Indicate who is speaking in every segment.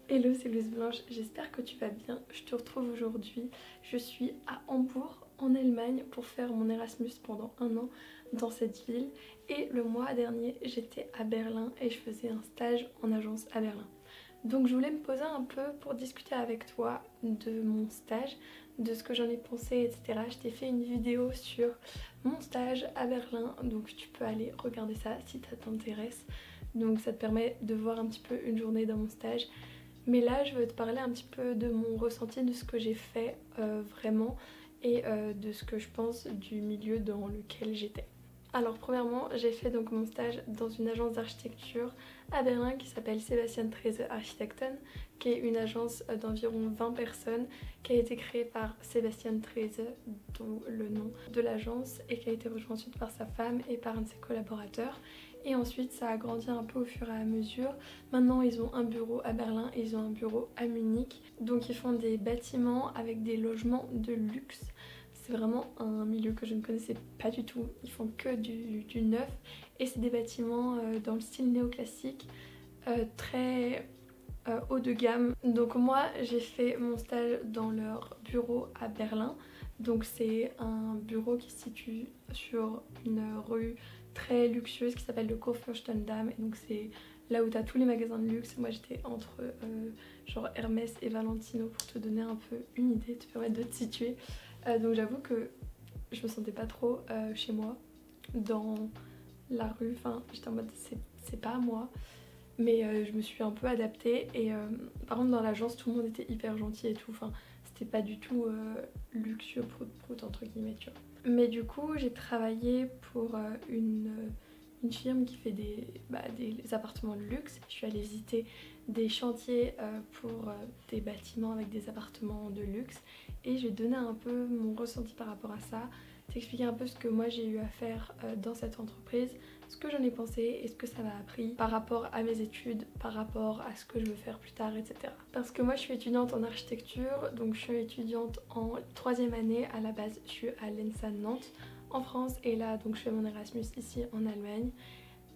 Speaker 1: Hello, c'est Louise Blanche, j'espère que tu vas bien. Je te retrouve aujourd'hui. Je suis à Hambourg, en Allemagne, pour faire mon Erasmus pendant un an dans cette ville. Et le mois dernier, j'étais à Berlin et je faisais un stage en agence à Berlin. Donc je voulais me poser un peu pour discuter avec toi de mon stage, de ce que j'en ai pensé, etc. Je t'ai fait une vidéo sur mon stage à Berlin, donc tu peux aller regarder ça si ça t'intéresse. Donc ça te permet de voir un petit peu une journée dans mon stage. Mais là, je veux te parler un petit peu de mon ressenti, de ce que j'ai fait vraiment et de ce que je pense du milieu dans lequel j'étais. Alors premièrement, j'ai fait donc mon stage dans une agence d'architecture à Berlin qui s'appelle Sebastian Trese Architekten, qui est une agence d'environ 20 personnes qui a été créée par Sebastian Trese, dont le nom de l'agence, et qui a été rejoint ensuite par sa femme et par un de ses collaborateurs. Et ensuite ça a grandi un peu au fur et à mesure. Maintenant ils ont un bureau à Berlin et ils ont un bureau à Munich. Donc ils font des bâtiments avec des logements de luxe. C'est vraiment un milieu que je ne connaissais pas du tout. Ils font que du neuf et c'est des bâtiments dans le style néoclassique, très haut de gamme. Donc moi j'ai fait mon stage dans leur bureau à Berlin. Donc c'est un bureau qui se situe sur une rue très luxueuse qui s'appelle le Kurfürstendamm. Et donc c'est là où tu as tous les magasins de luxe. Moi j'étais entre genre Hermès et Valentino pour te donner un peu une idée, te permettre de te situer. Donc j'avoue que je me sentais pas trop chez moi dans la rue. Enfin j'étais en mode c'est pas moi. Mais je me suis un peu adaptée et par contre dans l'agence tout le monde était hyper gentil et tout, enfin c'était pas du tout luxueux prout entre guillemets tu vois. Mais du coup j'ai travaillé pour une firme qui fait des appartements de luxe. Je suis allée visiter des chantiers pour des bâtiments avec des appartements de luxe et je vais donner un peu mon ressenti par rapport à ça, t'expliquer un peu ce que moi j'ai eu à faire dans cette entreprise, ce que j'en ai pensé et ce que ça m'a appris par rapport à mes études, par rapport à ce que je veux faire plus tard, etc. Parce que moi je suis étudiante en architecture, donc je suis étudiante en 3e année. À la base je suis à l'ENSA Nantes en France et là donc je fais mon Erasmus ici en Allemagne.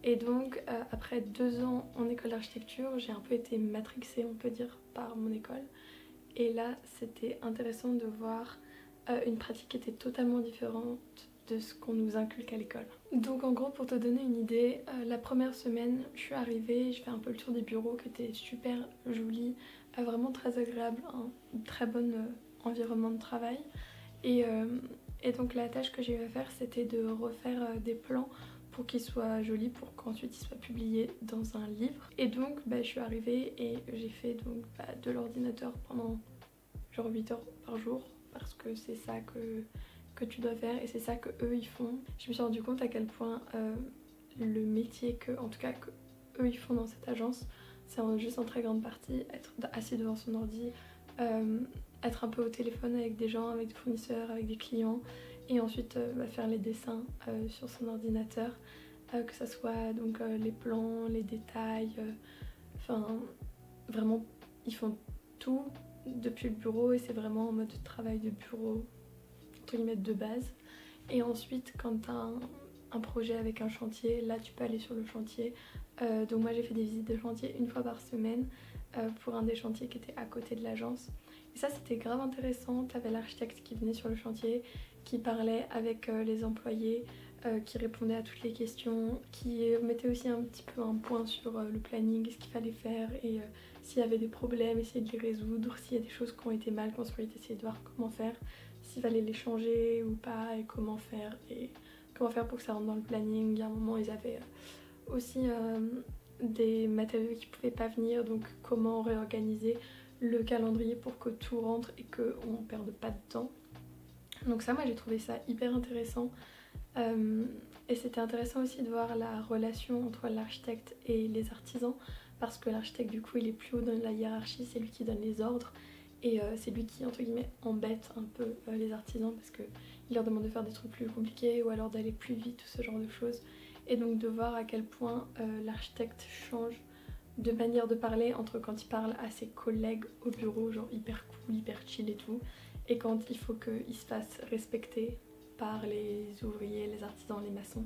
Speaker 1: Et donc après 2 ans en école d'architecture, j'ai un peu été matrixée on peut dire par mon école. Et là c'était intéressant de voir une pratique qui était totalement différente de ce qu'on nous inculque à l'école. Donc en gros pour te donner une idée, la première semaine je suis arrivée, je fais un peu le tour des bureaux qui étaient super jolis, vraiment très agréable, un très bon environnement de travail. Et, euh, et donc la tâche que j'ai eu à faire c'était de refaire des plans pour qu'ils soient jolis, pour qu'ensuite ils soient publiés dans un livre. Et donc je suis arrivée et j'ai fait donc de l'ordinateur pendant genre 8 heures par jour parce que c'est ça que tu dois faire et c'est ça que eux ils font. Je me suis rendu compte à quel point le métier que, en tout cas que eux ils font dans cette agence, c'est juste en très grande partie être assis devant son ordi, être un peu au téléphone avec des gens, avec des fournisseurs, avec des clients et ensuite faire les dessins sur son ordinateur, que ça soit donc les plans, les détails, enfin vraiment ils font tout depuis le bureau et c'est vraiment en mode travail de bureau entre guillemets de base. Et ensuite quand tu as un projet avec un chantier, là tu peux aller sur le chantier. Donc moi j'ai fait des visites de chantier une fois par semaine pour un des chantiers qui était à côté de l'agence. Et ça c'était grave intéressant, tu avais l'architecte qui venait sur le chantier, qui parlait avec les employés, qui répondait à toutes les questions, qui mettait aussi un petit peu un point sur le planning, ce qu'il fallait faire et s'il y avait des problèmes, essayer de les résoudre, s'il y a des choses qui ont été mal construites, essayer de voir comment faire, s'il fallait les changer ou pas et comment faire pour que ça rentre dans le planning. À un moment ils avaient aussi des matériaux qui pouvaient pas venir, donc comment réorganiser le calendrier pour que tout rentre et qu'on ne perde pas de temps. Donc ça moi j'ai trouvé ça hyper intéressant. Et c'était intéressant aussi de voir la relation entre l'architecte et les artisans parce que l'architecte du coup il est plus haut dans la hiérarchie, c'est lui qui donne les ordres et c'est lui qui entre guillemets embête un peu les artisans parce qu'il leur demande de faire des trucs plus compliqués ou alors d'aller plus vite, tout ce genre de choses. Et donc de voir à quel point l'architecte change de manière de parler entre quand il parle à ses collègues au bureau, genre hyper cool, hyper chill et tout, et quand il faut qu'il se fasse respecter par les ouvriers, les artisans, les maçons,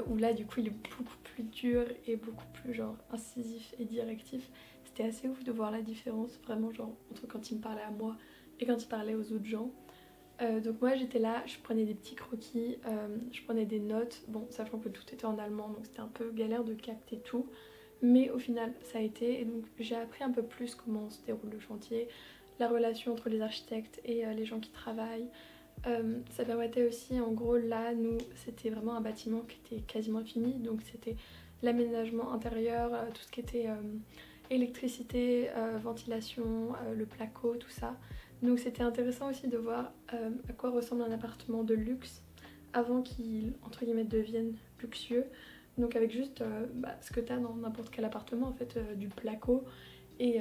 Speaker 1: où là du coup il est beaucoup plus dur et beaucoup plus genre incisif et directif. c'était assez ouf de voir la différence vraiment genre entre quand il me parlait à moi et quand il parlait aux autres gens. Donc moi j'étais là, je prenais des petits croquis, je prenais des notes, bon sachant que tout était en allemand donc c'était un peu galère de capter tout, mais au final ça a été et donc j'ai appris un peu plus comment se déroule le chantier, la relation entre les architectes et les gens qui travaillent. Ça permettait aussi, en gros là nous c'était vraiment un bâtiment qui était quasiment fini, donc c'était l'aménagement intérieur, tout ce qui était électricité, ventilation, le placo, tout ça. Donc c'était intéressant aussi de voir à quoi ressemble un appartement de luxe avant qu'il, entre guillemets, devienne luxueux. Donc avec juste ce que tu as dans n'importe quel appartement, en fait, du placo et,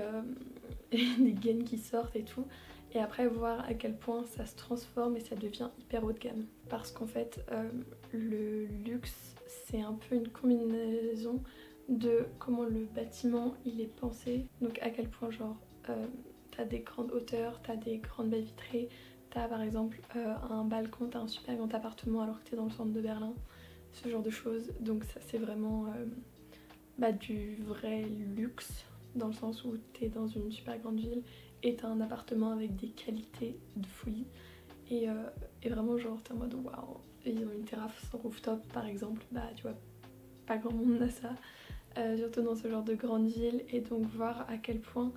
Speaker 1: et des gaines qui sortent et tout. Et après voir à quel point ça se transforme et ça devient hyper haut de gamme. Parce qu'en fait, le luxe, c'est un peu une combinaison de comment le bâtiment il est pensé. Donc à quel point genre t'as des grandes hauteurs, t'as des grandes baies vitrées, t'as par exemple un balcon, t'as un super grand appartement alors que t'es dans le centre de Berlin, ce genre de choses. Donc ça c'est vraiment du vrai luxe dans le sens où t'es dans une super grande ville et t'as un appartement avec des qualités de folie et vraiment genre t'es en mode waouh, ils ont une terrasse sans rooftop par exemple, bah tu vois pas grand monde n'a ça, surtout dans ce genre de grande ville, et donc voir à quel point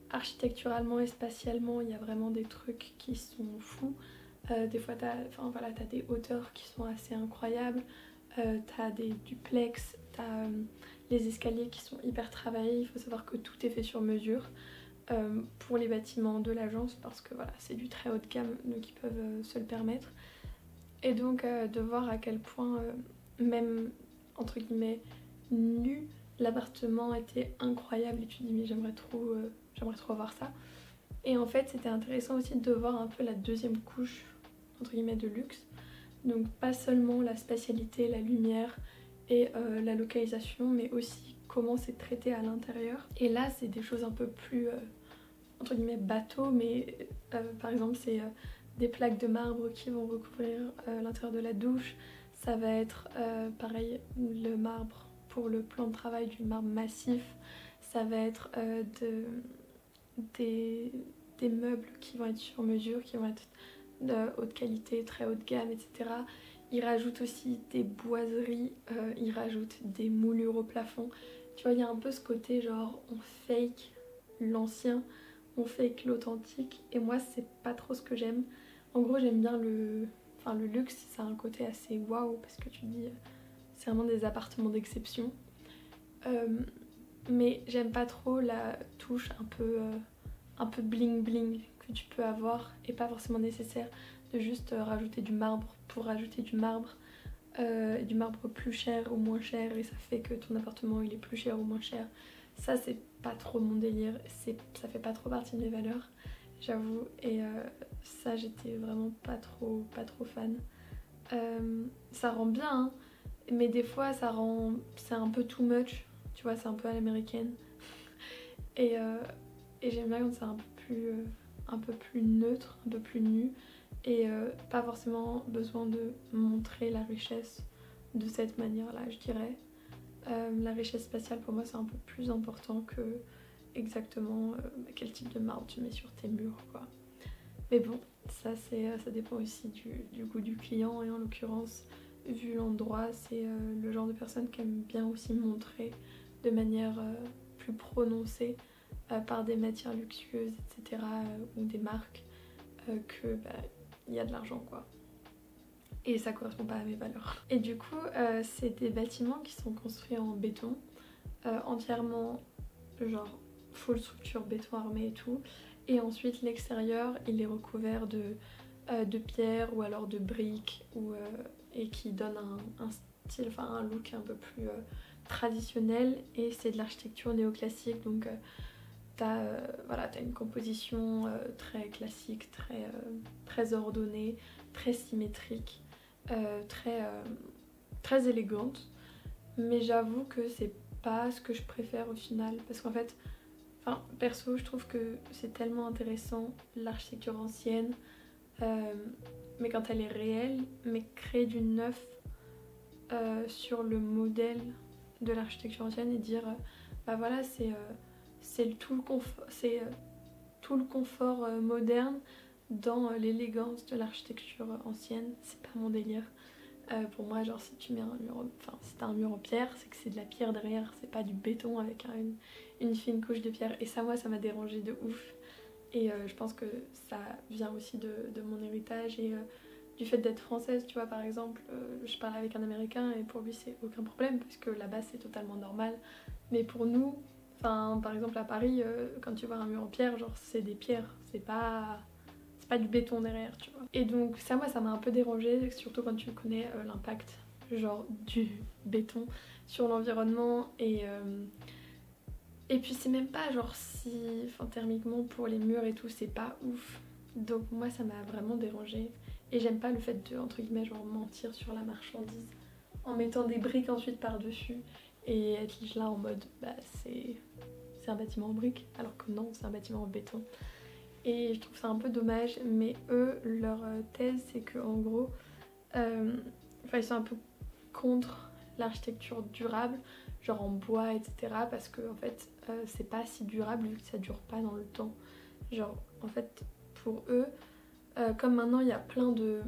Speaker 1: architecturalement et spatialement il y a vraiment des trucs qui sont fous. Des fois t'as des hauteurs qui sont assez incroyables, t'as des duplex, t'as les escaliers qui sont hyper travaillés. Il faut savoir que tout est fait sur mesure pour les bâtiments de l'agence parce que voilà c'est du très haut de gamme donc ils peuvent se le permettre. Et donc de voir à quel point même entre guillemets nu l'appartement était incroyable et tu te dis mais j'aimerais trop voir ça. Et en fait c'était intéressant aussi de voir un peu la deuxième couche entre guillemets de luxe, donc pas seulement la spatialité, la lumière et la localisation, mais aussi comment c'est traité à l'intérieur. Et là c'est des choses un peu plus entre guillemets bateau, mais par exemple c'est des plaques de marbre qui vont recouvrir l'intérieur de la douche. Ça va être pareil le marbre pour le plan de travail, du marbre massif. Ça va être des meubles qui vont être sur mesure, qui vont être de haute qualité, très haut de gamme, etc. Ils rajoutent aussi des boiseries, ils rajoutent des moulures au plafond. Tu vois, il y a un peu ce côté genre on fake l'ancien, on fake l'authentique, et moi c'est pas trop ce que j'aime. En gros j'aime bien le luxe, ça a un côté assez waouh parce que tu te dis c'est vraiment des appartements d'exception. Mais j'aime pas trop la touche un peu bling bling que tu peux avoir et pas forcément nécessaire de juste rajouter du marbre pour rajouter du marbre plus cher ou moins cher et ça fait que ton appartement il est plus cher ou moins cher. Ça c'est pas trop mon délire, ça fait pas trop partie de mes valeurs, j'avoue, et ça j'étais vraiment pas trop fan. Ça rend bien hein, mais des fois c'est un peu too much, tu vois, c'est un peu à l'américaine. Et j'aime bien quand c'est un peu plus neutre, un peu plus nu et pas forcément besoin de montrer la richesse de cette manière-là, je dirais. La richesse spatiale pour moi c'est un peu plus important que exactement quel type de marbre tu mets sur tes murs quoi. Mais bon, ça dépend aussi du goût du client et en l'occurrence vu l'endroit c'est le genre de personne qui aime bien aussi montrer de manière plus prononcée par des matières luxueuses etc. Ou des marques que y a de l'argent quoi. Et ça correspond pas à mes valeurs. Et du coup c'est des bâtiments qui sont construits en béton, entièrement genre full structure béton armé et tout, et ensuite l'extérieur il est recouvert de pierre ou alors de briques et qui donne un style, enfin un look un peu plus traditionnel, et c'est de l'architecture néoclassique donc t'as une composition très classique, très ordonnée, très symétrique, très élégante, mais j'avoue que c'est pas ce que je préfère au final parce qu'en fait, perso je trouve que c'est tellement intéressant l'architecture ancienne, mais quand elle est réelle, mais créer du neuf sur le modèle de l'architecture ancienne et dire bah voilà tout le confort, tout le confort moderne dans l'élégance de l'architecture ancienne. C'est pas mon délire. Pour moi, genre si tu mets un mur, enfin si t'as un mur en pierre, c'est que c'est de la pierre derrière, c'est pas du béton avec une fine couche de pierre. Et ça, moi, ça m'a dérangé de ouf. Et je pense que ça vient aussi de mon héritage et du fait d'être française, tu vois. Par exemple, je parle avec un Américain et pour lui c'est aucun problème parce que là-bas c'est totalement normal. Mais pour nous, enfin par exemple à Paris, quand tu vois un mur en pierre, genre c'est des pierres, c'est pas du béton derrière, tu vois. Et donc ça, moi, ça m'a un peu dérangée, surtout quand tu connais l'impact genre du béton sur l'environnement et puis c'est même pas genre si, enfin thermiquement pour les murs et tout, c'est pas ouf. Donc moi ça m'a vraiment dérangée. Et j'aime pas le fait de, entre guillemets, genre mentir sur la marchandise en mettant des briques ensuite par-dessus et être là en mode bah c'est un bâtiment en briques alors que non, c'est un bâtiment en béton. Et je trouve ça un peu dommage, mais eux, leur thèse c'est que en gros, ils sont un peu contre l'architecture durable, genre en bois, etc. Parce que en fait, c'est pas si durable vu que ça dure pas dans le temps. Genre, en fait, pour eux, comme maintenant il y a plein de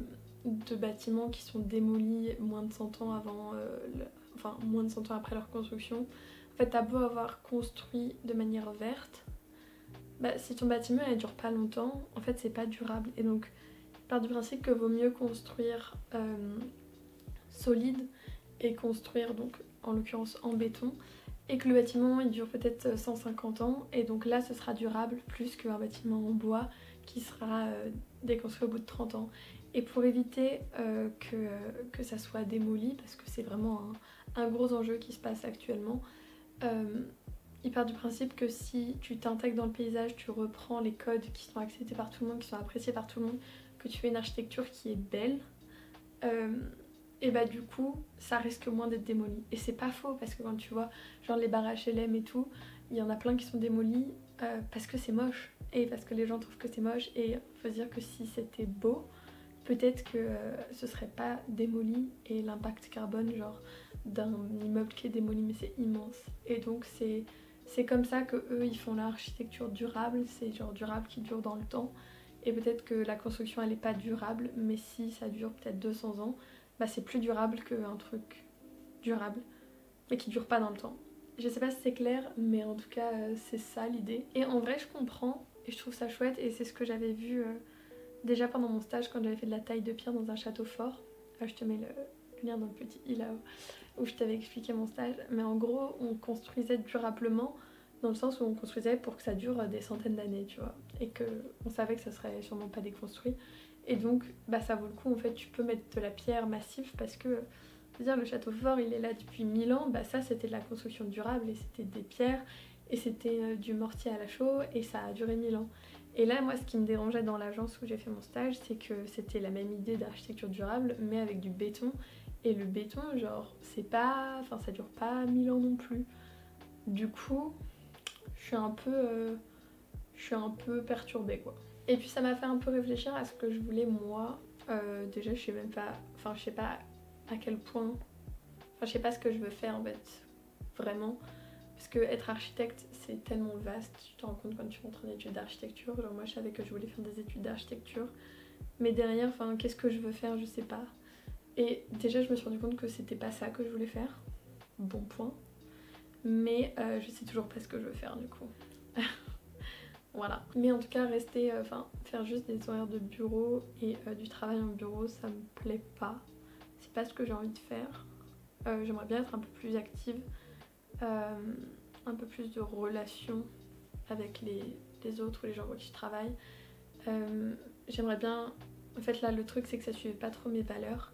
Speaker 1: bâtiments qui sont démolis moins de 100 ans avant, enfin moins de 100 ans après leur construction, en fait, t'as beau avoir construit de manière verte, bah, si ton bâtiment il dure pas longtemps, en fait, c'est pas durable. Et donc, je pars du principe que vaut mieux construire solide et construire donc en l'occurrence en béton et que le bâtiment il dure peut-être 150 ans et donc là ce sera durable plus qu'un bâtiment en bois qui sera déconstruit au bout de 30 ans. Et pour éviter que ça soit démoli, parce que c'est vraiment un gros enjeu qui se passe actuellement, il part du principe que si tu t'intègres dans le paysage, tu reprends les codes qui sont acceptés par tout le monde, qui sont appréciés par tout le monde, que tu fais une architecture qui est belle, et bah du coup ça risque moins d'être démoli. Et c'est pas faux parce que quand tu vois genre les bars HLM et tout, il y en a plein qui sont démolis parce que c'est moche et parce que les gens trouvent que c'est moche. Et faut se dire que si c'était beau, peut-être que ce serait pas démoli et l'impact carbone genre d'un immeuble qui est démoli mais c'est immense. Et donc c'est comme ça que eux ils font l'architecture durable, c'est genre durable qui dure dans le temps. Et peut-être que la construction elle est pas durable, mais si ça dure peut-être 200 ans, bah c'est plus durable qu'un truc durable mais qui dure pas dans le temps. Je sais pas si c'est clair, mais en tout cas c'est ça l'idée. Et en vrai je comprends et je trouve ça chouette et c'est ce que j'avais vu déjà pendant mon stage quand j'avais fait de la taille de pierre dans un château fort. Je te mets le lien dans le petit i là où je t'avais expliqué mon stage. Mais en gros on construisait durablement dans le sens où on construisait pour que ça dure des centaines d'années, tu vois. Et qu'on savait que ça serait sûrement pas déconstruit. Et donc bah ça vaut le coup en fait, tu peux mettre de la pierre massive parce que c'est-à-dire le château fort il est là depuis 1000 ans, bah ça c'était de la construction durable et c'était des pierres et c'était du mortier à la chaux et ça a duré 1000 ans. Et là moi ce qui me dérangeait dans l'agence où j'ai fait mon stage c'est que c'était la même idée d'architecture durable mais avec du béton. Et le béton genre c'est pas, enfin ça dure pas 1000 ans non plus. Du coup je suis un peu perturbée quoi. Et puis ça m'a fait un peu réfléchir à ce que je voulais moi. Déjà je sais même pas, enfin je sais pas à quel point, enfin je sais pas ce que je veux faire en fait, vraiment. Parce que être architecte c'est tellement vaste, tu te rends compte quand tu rentres en études d'architecture. Genre moi je savais que je voulais faire des études d'architecture. Mais derrière, enfin qu'est-ce que je veux faire, je sais pas. Et déjà je me suis rendu compte que c'était pas ça que je voulais faire. Bon point. Mais je sais toujours pas ce que je veux faire du coup. Voilà. Mais en tout cas, rester, faire juste des horaires de bureau et du travail en bureau, ça me plaît pas. C'est pas ce que j'ai envie de faire. J'aimerais bien être un peu plus active, un peu plus de relations avec les autres ou les gens avec qui je travaille. J'aimerais bien. En fait, là, le truc, c'est que ça suivait pas trop mes valeurs.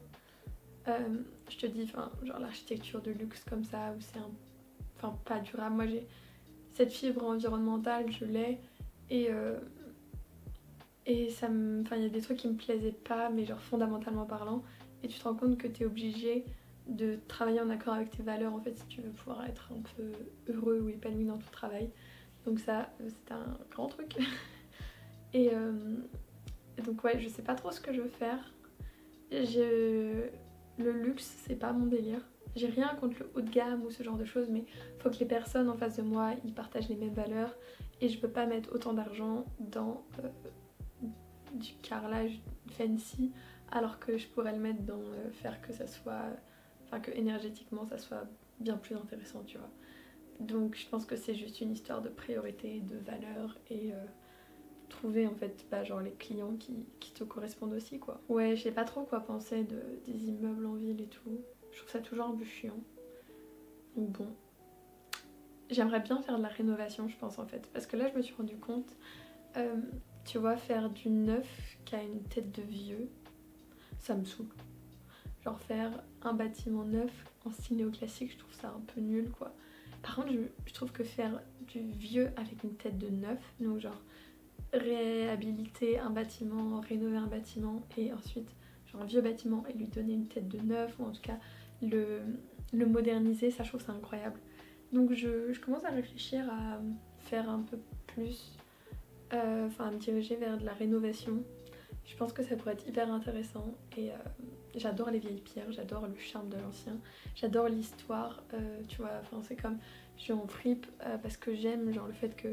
Speaker 1: Je te dis, genre l'architecture de luxe comme ça, où c'est pas durable. Moi, j'ai cette fibre environnementale, je l'ai. Et ça me. Enfin, il y a des trucs qui me plaisaient pas, mais genre fondamentalement parlant. Et tu te rends compte que t'es obligé de travailler en accord avec tes valeurs en fait si tu veux pouvoir être un peu heureux ou épanoui dans ton travail. Donc ça, c'est un grand truc. Et donc ouais, je sais pas trop ce que je veux faire. Le luxe, c'est pas mon délire. j'ai rien contre le haut de gamme ou ce genre de choses, mais faut que les personnes en face de moi ils partagent les mêmes valeurs et je peux pas mettre autant d'argent dans du carrelage fancy alors que je pourrais le mettre dans faire que ça soit, enfin que énergétiquement ça soit bien plus intéressant, tu vois. Donc je pense que c'est juste une histoire de priorité, de valeur et trouver en fait bah, genre les clients qui te correspondent aussi quoi. Ouais, je sais pas trop quoi penser des immeubles en ville et tout. Je trouve ça toujours un peu chiant. Donc bon. J'aimerais bien faire de la rénovation je pense en fait. Parce que là je me suis rendu compte, tu vois, faire du neuf qui a une tête de vieux, ça me saoule. Genre faire un bâtiment neuf en style néoclassique, je trouve ça un peu nul quoi. Par contre je trouve que faire du vieux avec une tête de neuf, donc genre réhabiliter un bâtiment, rénover un bâtiment et ensuite genre un vieux bâtiment et lui donner une tête de neuf ou en tout cas le moderniser, ça je trouve ça incroyable. Donc je commence à réfléchir à faire un peu plus, enfin à me diriger vers de la rénovation. Je pense que ça pourrait être hyper intéressant et j'adore les vieilles pierres, j'adore le charme de l'ancien, j'adore l'histoire, tu vois, enfin c'est comme je suis en fripe parce que j'aime genre le fait que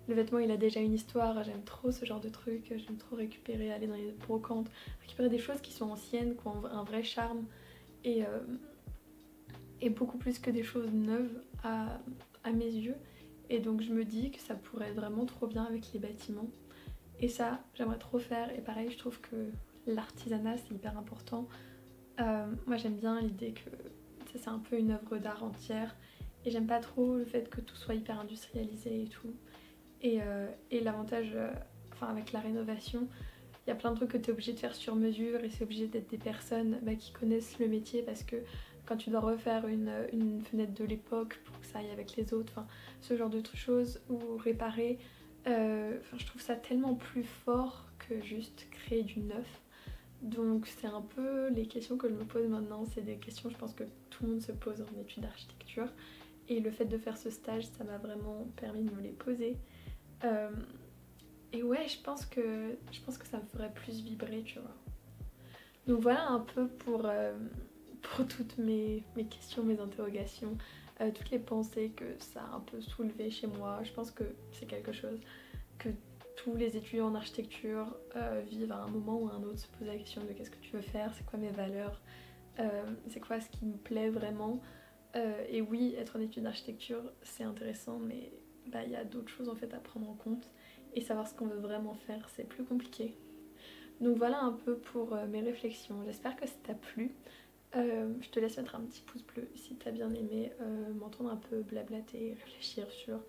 Speaker 1: le vêtement il a déjà une histoire, j'aime trop ce genre de truc, j'aime trop récupérer, aller dans les brocantes, récupérer des choses qui sont anciennes, qui ont un vrai charme et, et beaucoup plus que des choses neuves à mes yeux. Et donc je me dis que ça pourrait être vraiment trop bien avec les bâtiments. Et ça, j'aimerais trop faire. Et pareil, je trouve que l'artisanat c'est hyper important. Moi j'aime bien l'idée que c'est un peu une œuvre d'art entière. Et j'aime pas trop le fait que tout soit hyper industrialisé et tout. Et l'avantage, enfin avec la rénovation, il y a plein de trucs que tu es obligé de faire sur mesure et c'est obligé d'être des personnes bah, qui connaissent le métier parce que quand tu dois refaire une fenêtre de l'époque pour que ça aille avec les autres, enfin ce genre de choses ou réparer, je trouve ça tellement plus fort que juste créer du neuf. Donc c'est un peu les questions que je me pose maintenant, c'est des questions je pense que tout le monde se pose en études d'architecture et le fait de faire ce stage ça m'a vraiment permis de me les poser. Euh, et ouais, je pense que ça me ferait plus vibrer, tu vois. Donc voilà un peu pour toutes mes questions, mes interrogations, toutes les pensées que ça a un peu soulevé chez moi. Je pense que c'est quelque chose que tous les étudiants en architecture vivent à un moment ou à un autre, se poser la question de qu'est-ce que tu veux faire, c'est quoi mes valeurs, c'est quoi ce qui me plaît vraiment. Et oui, être en études d'architecture, c'est intéressant, mais bah, y a d'autres choses en fait à prendre en compte. Et savoir ce qu'on veut vraiment faire, c'est plus compliqué. Donc voilà un peu pour mes réflexions. J'espère que ça t'a plu. Je te laisse mettre un petit pouce bleu si t'as bien aimé m'entendre un peu blablater et réfléchir sur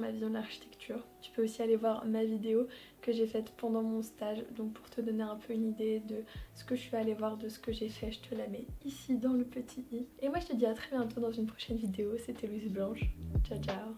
Speaker 1: ma vision de l'architecture. Tu peux aussi aller voir ma vidéo que j'ai faite pendant mon stage, donc pour te donner un peu une idée de ce que je suis allée voir, de ce que j'ai fait, je te la mets ici dans le petit i. Et moi je te dis à très bientôt dans une prochaine vidéo, c'était Louise Blanche. Ciao ciao.